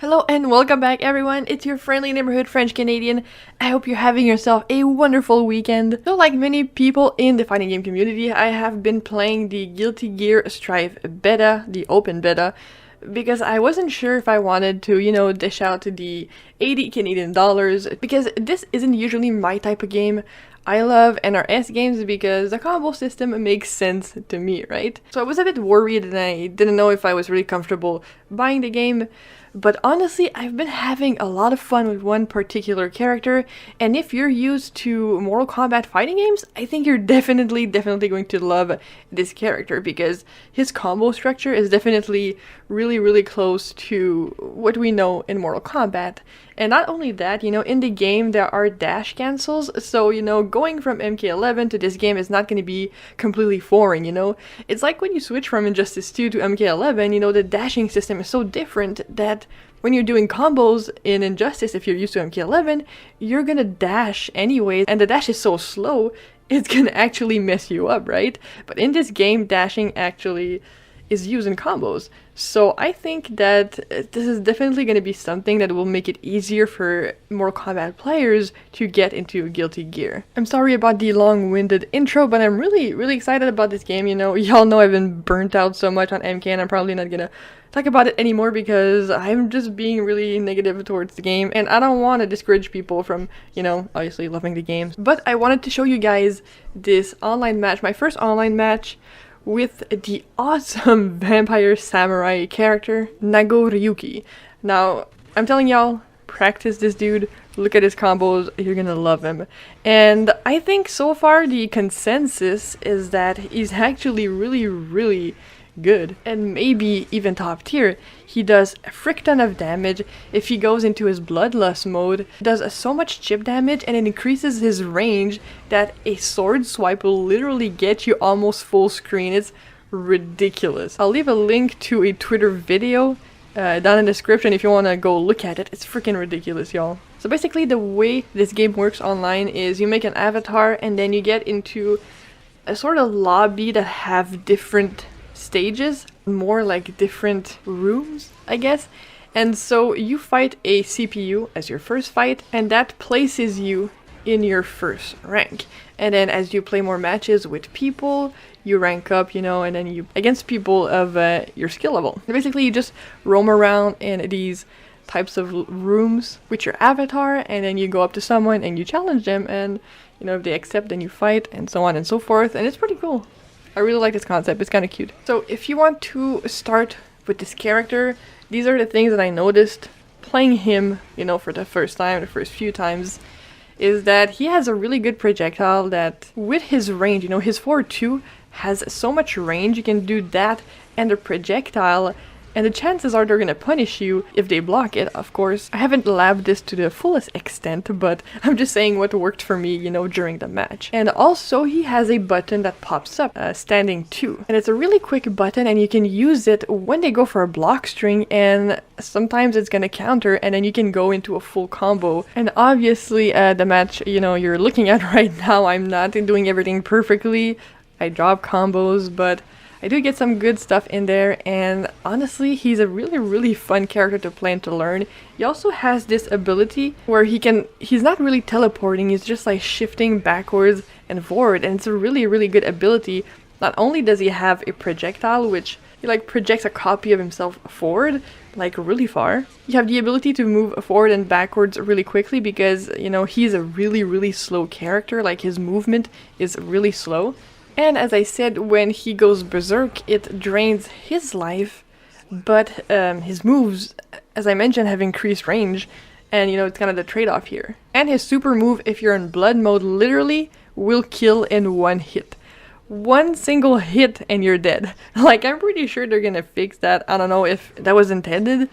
Hello and welcome back everyone, it's your friendly neighborhood French Canadian. I hope you're having yourself a wonderful weekend. So like many people in the fighting game community, I have been playing the Guilty Gear Strive beta, the open beta, because I wasn't sure if I wanted to, dish out the 80 Canadian dollars, because this isn't usually my type of game. I love NRS games because the combo system makes sense to me, right? So I was a bit worried and I didn't know if I was really comfortable buying the game. But honestly, I've been having a lot of fun with one particular character, and if you're used to Mortal Kombat fighting games, I think you're definitely going to love this character, because his combo structure is definitely really close to what we know in Mortal Kombat. And not only that, in the game there are dash cancels, so, going from MK11 to this game is not going to be completely foreign, It's like when you switch from Injustice 2 to MK11, the dashing system is so different that when you're doing combos in Injustice, if you're used to MK11, you're gonna dash anyway, and the dash is so slow, it's gonna actually mess you up, right? But in this game, dashing actually is used in combos. So I think that this is definitely going to be something that will make it easier for Mortal Kombat players to get into Guilty Gear. I'm sorry about the long-winded intro, but I'm really excited about this game. Y'all know I've been burnt out so much on MK, and I'm probably not gonna talk about it anymore because I'm just being really negative towards the game, and I don't want to discourage people from, obviously loving the game. But I wanted to show you guys this online match, my first online match, with the awesome vampire samurai character, Nagoriyuki. Now, I'm telling y'all, practice this dude, look at his combos, you're gonna love him. And I think so far the consensus is that he's actually really good, and maybe even top tier. He does a frick ton of damage. If he goes into his bloodlust mode, does so much chip damage, and it increases his range that a sword swipe will literally get you almost full screen. It's ridiculous. I'll leave a link to a Twitter video down in the description if you want to go look at it. It's freaking ridiculous, y'all. So basically the way this game works online is you make an avatar and then you get into a sort of lobby that have different stages, more like different rooms, I guess. And so you fight a CPU as your first fight, and that places you in your first rank. And then as you play more matches with people, you rank up, and then you against people of your skill level. And basically you just roam around in these types of rooms with your avatar, and then you go up to someone and you challenge them, and if they accept, then you fight, and so on and so forth. And it's pretty cool. I really like this concept, it's kind of cute. So if you want to start with this character, these are the things that I noticed playing him, for the first time, the first few times, is that he has a really good projectile that with his range, his forward 2 has so much range, you can do that and the projectile, and the chances are they're gonna punish you if they block it, of course. I haven't labbed this to the fullest extent, but I'm just saying what worked for me, during the match. And also, he has a button that pops up, standing 2. And it's a really quick button, and you can use it when they go for a block string, and sometimes it's gonna counter, and then you can go into a full combo. And obviously, the match, you're looking at right now, I'm not doing everything perfectly. I drop combos, but I do get some good stuff in there, and honestly, he's a really fun character to play and to learn. He also has this ability where he's not really teleporting, he's just like shifting backwards and forward, and it's a really good ability. Not only does he have a projectile, which he like projects a copy of himself forward, like really far. You have the ability to move forward and backwards really quickly because, he's a really slow character, like his movement is really slow. And as I said, when he goes berserk, it drains his life, but his moves, as I mentioned, have increased range, and it's kind of the trade-off here. And his super move, if you're in blood mode, literally will kill in one hit. One single hit and you're dead. Like, I'm pretty sure they're gonna fix that. I don't know if that was intended,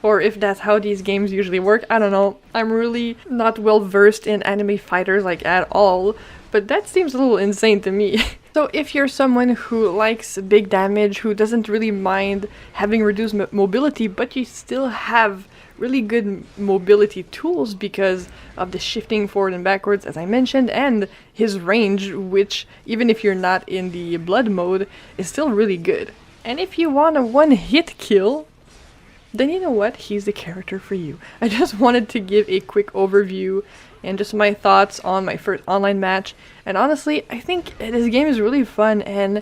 or if that's how these games usually work. I don't know. I'm really not well versed in anime fighters, like, at all, but that seems a little insane to me. So if you're someone who likes big damage, who doesn't really mind having reduced mobility, but you still have really good mobility tools because of the shifting forward and backwards, as I mentioned, and his range, which, even if you're not in the blood mode, is still really good. And if you want a one-hit kill, then you know what? He's the character for you. I just wanted to give a quick overview and just my thoughts on my first online match. And honestly, I think this game is really fun, and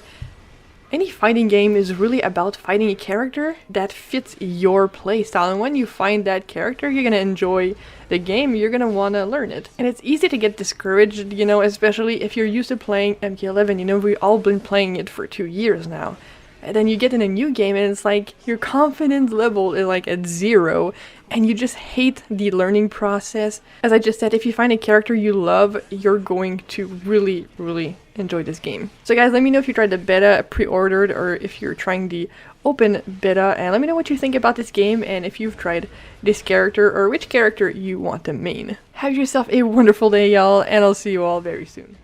any fighting game is really about fighting a character that fits your playstyle. And when you find that character, you're gonna enjoy the game, you're gonna wanna learn it. And it's easy to get discouraged, you know, especially if you're used to playing MK11. You know, we've all been playing it for 2 years now. And then you get in a new game and it's like your confidence level is like at 0 and you just hate the learning process. As I just said, if you find a character you love, you're going to really, really enjoy this game. So guys, let me know if you tried the beta, pre-ordered, or if you're trying the open beta, and let me know what you think about this game and if you've tried this character or which character you want to main. Have yourself a wonderful day, y'all, and I'll see you all very soon.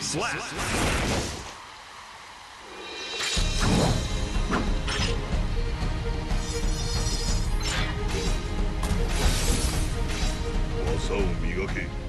Slap! 技を磨け。